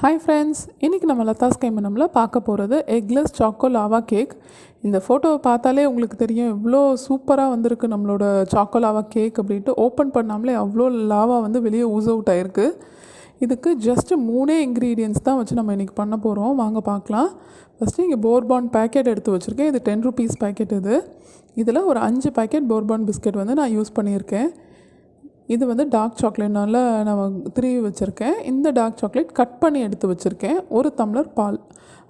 Hi friends, இன்றைக்கி நம்ம லதாஸ் கைமனமில் பார்க்க போகிறது எக்லெஸ் சாக்கோ லாவா கேக். இந்த ஃபோட்டோவை பார்த்தாலே உங்களுக்கு தெரியும் எவ்வளோ சூப்பராக வந்திருக்கு நம்மளோட சாக்கோ லாவா கேக் அப்படின்ட்டு. ஓப்பன் பண்ணாமலே அவ்வளோ லாவா வந்து வெளியே ஊஸ் அவுட் ஆகிருக்கு. இதுக்கு ஜஸ்ட்டு 3 இன்க்ரீடியன்ட்ஸ் தான் வச்சு நம்ம இன்றைக்கி பண்ண போகிறோம். வாங்க பார்க்கலாம். ஃபஸ்ட்டு இங்கே போர்பான் பேக்கெட் எடுத்து வச்சுருக்கேன். இது 10 rupees பேக்கெட். இதில் ஒரு 5 பேக்கெட் போர்பான் பிஸ்கெட் வந்து நான் யூஸ் பண்ணியிருக்கேன். இது வந்து டார்க் சாக்லேட்னால நான் திருவி வச்சுருக்கேன். இந்த டார்க் சாக்லேட் கட் பண்ணி எடுத்து வச்சுருக்கேன். ஒரு டம்ளர் பால்,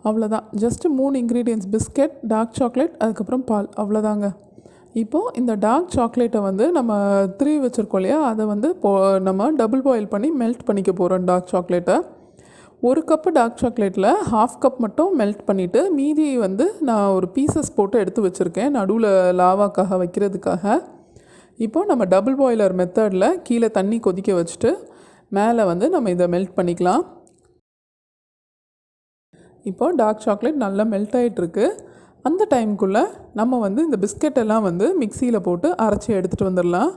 அவ்வளோதான். Just 3 ingredients: biscuit, dark chocolate, அதுக்கப்புறம் பால், அவ்வளோதாங்க. இப்போது இந்த டார்க் சாக்லேட்டை வந்து நம்ம திருவி வச்சுருக்கோம் இல்லையா, அதை வந்து நம்ம டபுள் பாயில் பண்ணி மெல்ட் பண்ணிக்க போகிறோம். டார்க் சாக்லேட்டை ஒரு கப்பு டார்க் சாக்லேட்டில் 1/2 கப் மட்டும் மெல்ட் பண்ணிவிட்டு மீதி வந்து நான் ஒரு பீசஸ் போட்டு எடுத்து வச்சுருக்கேன் நடுவில் லாவாக்காக வைக்கிறதுக்காக. இப்போ நம்ம டபுள் பாய்லர் மெத்தடில் கீழே தண்ணி கொதிக்க வச்சுட்டு மேலே வந்து நம்ம இதை மெல்ட் பண்ணிக்கலாம். இப்போது டார்க் சாக்லேட் நல்லா மெல்ட் ஆகிட்டுருக்கு. அந்த டைமுக்குள்ளே நம்ம வந்து இந்த பிஸ்கெட்டெல்லாம் வந்து மிக்சியில் போட்டு அரைச்சி எடுத்துகிட்டு வந்துடலாம்.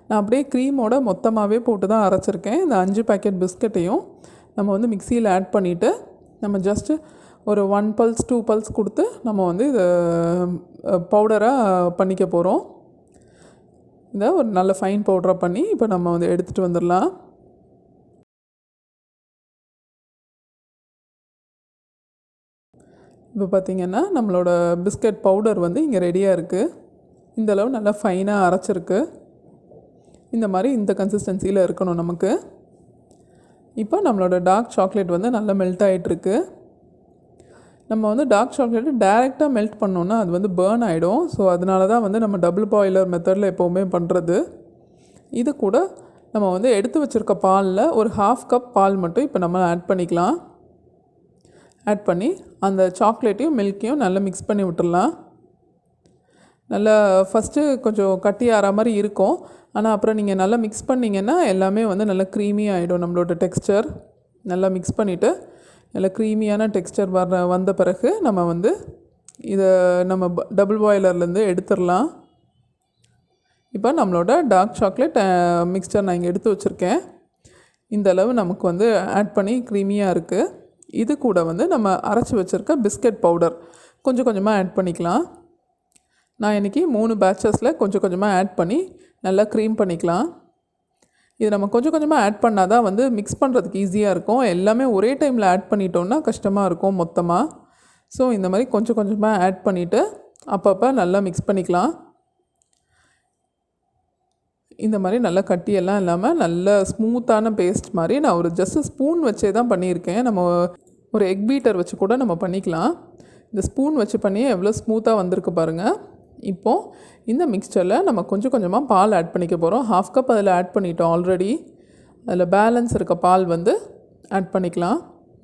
நான் அப்படியே க்ரீமோட மொத்தமாகவே போட்டு தான் அரைச்சிருக்கேன். இந்த 5 பேக்கெட் பிஸ்கெட்டையும் நம்ம வந்து மிக்சியில் ஆட் பண்ணிவிட்டு நம்ம ஜஸ்ட்டு ஒரு 1 pulse 2 pulse கொடுத்து நம்ம வந்து இதை பவுடராக பண்ணிக்க போகிறோம். இதை ஒரு நல்ல ஃபைன் பவுடராக பண்ணி இப்போ நம்ம வந்து எடுத்துகிட்டு வந்துடலாம். இப்போ பார்த்திங்கன்னா நம்மளோட பிஸ்கட் பவுடர் வந்து இங்கே ரெடியாக இருக்குது. இந்தளவு நல்லா ஃபைனாக அரைச்சிருக்கு. இந்த மாதிரி இந்த கன்சிஸ்டன்சியில் இருக்கணும் நமக்கு. இப்போ நம்மளோட டார்க் சாக்லேட் வந்து நல்லா மெல்ட் ஆகிட்டுருக்கு. நம்ம வந்து டார்க் சாக்லேட்டு டைரெக்டாக மெல்ட் பண்ணோன்னா அது வந்து பேர்ன் ஆகிடும். ஸோ அதனால தான் வந்து நம்ம டபுள் பாய்லர் மெத்தடில் எப்போவுமே பண்ணுறது. இது கூட நம்ம வந்து எடுத்து வச்சுருக்க பாலில் ஒரு 1/2 கப் பால் மட்டும் இப்போ நம்ம ஆட் பண்ணிக்கலாம். ஆட் பண்ணி அந்த சாக்லேட்டையும் மில்க்கையும் நல்லா மிக்ஸ் பண்ணி விட்டுடலாம். நல்லா ஃபஸ்ட்டு கொஞ்சம் கட்டி ஆற மாதிரி இருக்கும். ஆனால் அப்புறம் நீங்கள் நல்லா மிக்ஸ் பண்ணிங்கன்னா எல்லாமே வந்து நல்லா க்ரீமி ஆகிடும். நம்மளோட டெக்ஸ்சர் நல்லா மிக்ஸ் பண்ணிவிட்டு நல்லா க்ரீமியான டெக்ஸ்சர் வந்த பிறகு நம்ம வந்து இதை நம்ம டபுள் பாய்லர்லேருந்து எடுத்துடலாம். இப்போ நம்மளோட டார்க் சாக்லேட் மிக்ஸ்சர் நான் இங்கே எடுத்து வச்சுருக்கேன். இந்த அளவு நமக்கு வந்து ஆட் பண்ணி க்ரீமியாக இருக்குது. இது கூட வந்து நம்ம அரைச்சி வச்சுருக்க பிஸ்கட் பவுடர் கொஞ்சம் கொஞ்சமாக ஆட் பண்ணிக்கலாம். நான் இன்றைக்கி 3 பேட்சஸில் கொஞ்சம் கொஞ்சமாக ஆட் பண்ணி நல்லா க்ரீம் பண்ணிக்கலாம். இது நம்ம கொஞ்சம் கொஞ்சமாக ஆட் பண்ணால் தான் வந்து மிக்ஸ் பண்ணுறதுக்கு ஈஸியாக இருக்கும். எல்லாமே ஒரே டைமில் ஆட் பண்ணிட்டோன்னா கஷ்டமாக இருக்கும் மொத்தமாக. ஸோ இந்த மாதிரி கொஞ்சம் கொஞ்சமாக ஆட் பண்ணிவிட்டு அப்பப்போ நல்லா மிக்ஸ் பண்ணிக்கலாம். இந்த மாதிரி நல்லா கட்டியெல்லாம் இல்லாமல் நல்ல ஸ்மூத்தான பேஸ்ட் மாதிரி நான் ஒரு ஜஸ்ட்டு ஸ்பூன் வச்சே தான் பண்ணியிருக்கேன். நம்ம ஒரு எக் பீட்டர் வச்சு கூட நம்ம பண்ணிக்கலாம். இந்த ஸ்பூன் வச்சு பண்ணி எவ்வளோ ஸ்மூத்தாக வந்திருக்கு பாருங்கள். இப்போது இந்த மிக்ஸ்சரில் நம்ம கொஞ்சம் கொஞ்சமாக பால் ஆட் பண்ணிக்க போகிறோம். 1/2 கப் அதில் ஆட் பண்ணிட்டோம் ஆல்ரெடி. அதில் பேலன்ஸ் இருக்க பால் வந்து ஆட் பண்ணிக்கலாம்.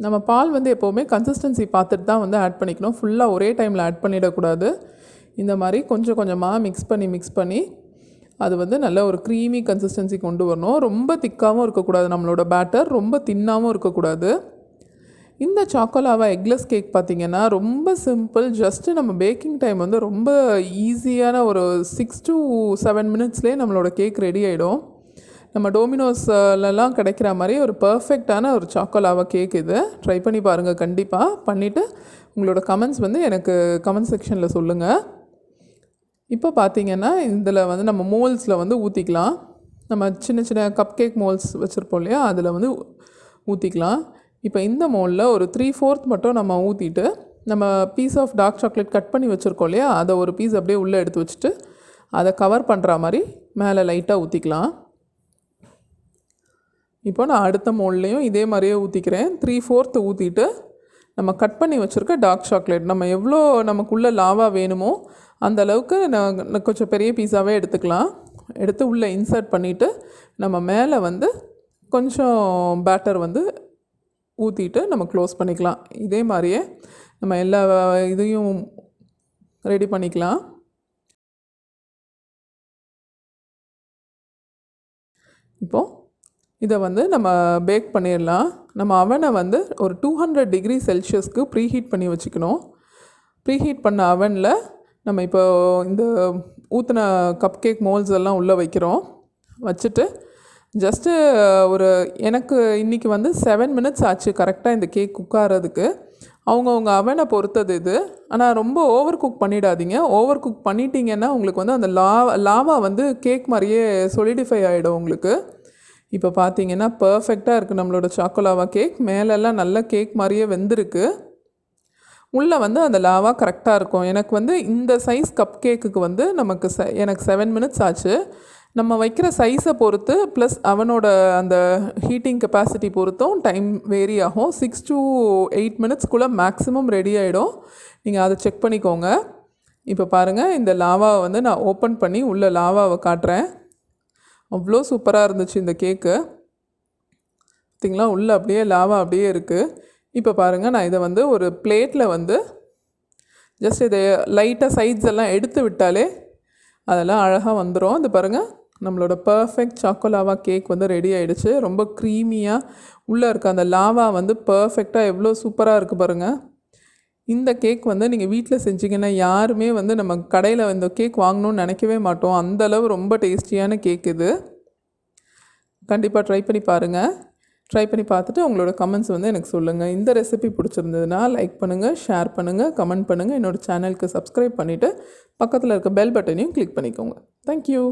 நம்ம பால் வந்து எப்போவுமே கன்சிஸ்டன்சி பார்த்துட்டு தான் வந்து ஆட் பண்ணிக்கணும். ஃபுல்லாக ஒரே டைமில் ஆட் பண்ணிடக்கூடாது. இந்த மாதிரி கொஞ்சம் கொஞ்சமாக மிக்ஸ் பண்ணி அது வந்து நல்ல ஒரு க்ரீமி கன்சிஸ்டன்சி கொண்டு வரணும். ரொம்ப திக்காகவும் இருக்கக்கூடாது நம்மளோட பேட்டர், ரொம்ப தின்னாகவும் இருக்கக்கூடாது. இந்த சாக்கோலாவா எக்லெஸ் கேக் பார்த்திங்கன்னா ரொம்ப சிம்பிள். ஜஸ்ட்டு நம்ம பேக்கிங் டைம் வந்து ரொம்ப ஈஸியான ஒரு 6 to 7 minutesலேயே நம்மளோட கேக் ரெடி ஆகிடும். நம்ம டோமினோஸ்லலாம் கிடைக்கிற மாதிரி ஒரு பர்ஃபெக்டான ஒரு சாக்கோலாவா கேக். இது ட்ரை பண்ணி பாருங்கள் கண்டிப்பாக. பண்ணிவிட்டு உங்களோட கமெண்ட்ஸ் வந்து எனக்கு கமெண்ட் செக்ஷனில் சொல்லுங்கள். இப்போ பார்த்திங்கன்னா இதில் வந்து நம்ம மோல்ஸில் வந்து ஊற்றிக்கலாம். நம்ம சின்ன சின்ன கப் கேக் மோல்ஸ் வச்சுருப்போம் இல்லையா, அதில் வந்து ஊற்றிக்கலாம். இப்போ இந்த மோலில் ஒரு 3/4 மட்டும் நம்ம ஊற்றிட்டு நம்ம piece of dark chocolate cut பண்ணி வச்சுருக்கோம் இல்லையா, அதை ஒரு பீஸ் அப்படியே உள்ளே எடுத்து வச்சுட்டு அதை கவர் பண்ணுற மாதிரி மேலே லைட்டாக ஊற்றிக்கலாம். இப்போ நான் அடுத்த மோல்லையும் இதே மாதிரியே ஊற்றிக்கிறேன். 3/4 ஊற்றிட்டு நம்ம கட் பண்ணி வச்சுருக்க டார்க் சாக்லேட் நம்ம எவ்வளோ நமக்குள்ளே லாவா வேணுமோ அந்த அளவுக்கு நான் கொஞ்சம் பெரிய பீஸாகவே எடுத்துக்கலாம். எடுத்து உள்ளே இன்சர்ட் பண்ணிவிட்டு நம்ம மேலே வந்து கொஞ்சம் பேட்டர் வந்து ஊற்றிட்டு நம்ம க்ளோஸ் பண்ணிக்கலாம். இதே மாதிரியே நம்ம எல்லா இதையும் ரெடி பண்ணிக்கலாம். இப்போது இதை வந்து நம்ம பேக் பண்ணிடலாம். நம்ம அவனை வந்து ஒரு 200 degree Celsiusக்கு ப்ரீஹீட் பண்ணி வச்சுக்கணும். ப்ரீஹீட் பண்ண அவனில் நம்ம இப்போ இந்த ஊற்றின கப் கேக் மோல்ஸ் எல்லாம் உள்ளே வைக்கிறோம். வச்சுட்டு ஜஸ்ட்டு ஒரு எனக்கு இன்றைக்கி வந்து 7 மினிட்ஸ் ஆச்சு கரெக்டாக இந்த கேக் குக் ஆகிறதுக்கு. அவங்கவுங்க அவனை பொறுத்தது இது. ஆனால் ரொம்ப ஓவர் குக் பண்ணிடாதீங்க. ஓவர் குக் பண்ணிட்டீங்கன்னா உங்களுக்கு வந்து அந்த லாவா வந்து கேக் மாதிரியே சொலிடிஃபை ஆகிடும் உங்களுக்கு. இப்போ பார்த்தீங்கன்னா பர்ஃபெக்டாக இருக்குது நம்மளோட சாக்கோலாவா கேக். மேலெல்லாம் நல்ல கேக் மாதிரியே வெந்திருக்கு. உள்ளே வந்து அந்த லாவா கரெக்டாக இருக்கும். எனக்கு வந்து இந்த சைஸ் கப் கேக்குக்கு வந்து நமக்கு எனக்கு 7 மினிட்ஸ் ஆச்சு. நம்ம வைக்கிற சைஸை பொறுத்து ப்ளஸ் அவனோட அந்த ஹீட்டிங் கெப்பாசிட்டி பொறுத்தும் டைம் வேரி ஆகும். 6 to 8 மினிட்ஸ்க்குள்ளே மேக்ஸிமம் ரெடி ஆகிடும். நீங்கள் அதை செக் பண்ணிக்கோங்க. இப்போ பாருங்கள், இந்த லாவாவை வந்து நான் ஓப்பன் பண்ணி உள்ளே லாவாவை காட்டுறேன். அவ்வளோ சூப்பராக இருந்துச்சு இந்த கேக்கு. பார்த்திங்களா, உள்ளே அப்படியே லாவா அப்படியே இருக்குது. இப்போ பாருங்கள், நான் இதை வந்து ஒரு பிளேட்டில் வந்து ஜஸ்ட் இதை லைட்டாக சைட்ஸ் எல்லாம் எடுத்து விட்டாலே அதெல்லாம் அழகாக வந்துடும். இது பாருங்கள், நம்மளோட பர்ஃபெக்ட் சாக்கோலாவா கேக் வந்து ரெடி ஆகிடுச்சு. ரொம்ப க்ரீமியாக உள்ளே இருக்க அந்த லாவா வந்து பர்ஃபெக்டாக எவ்வளோ சூப்பராக இருக்குது பாருங்கள். இந்த கேக் வந்து நீங்கள் வீட்டில் செஞ்சிங்கன்னா யாருமே வந்து நம்ம கடையில் இந்த கேக் வாங்கணும்னு நினைக்கவே மாட்டோம். அந்தளவு ரொம்ப டேஸ்டியான கேக் இது. கண்டிப்பாக ட்ரை பண்ணி பாருங்கள். ட்ரை பண்ணி பார்த்துட்டு உங்களோட கமெண்ட்ஸ் வந்து எனக்கு சொல்லுங்கள். இந்த ரெசிபி பிடிச்சிருந்ததுன்னா லைக் பண்ணுங்கள், ஷேர் பண்ணுங்கள், கமெண்ட் பண்ணுங்கள். என்னோடய சேனலுக்கு சப்ஸ்கிரைப் பண்ணிவிட்டு பக்கத்தில் இருக்க பெல் பட்டனையும் கிளிக் பண்ணிக்கோங்க. தேங்க்யூ.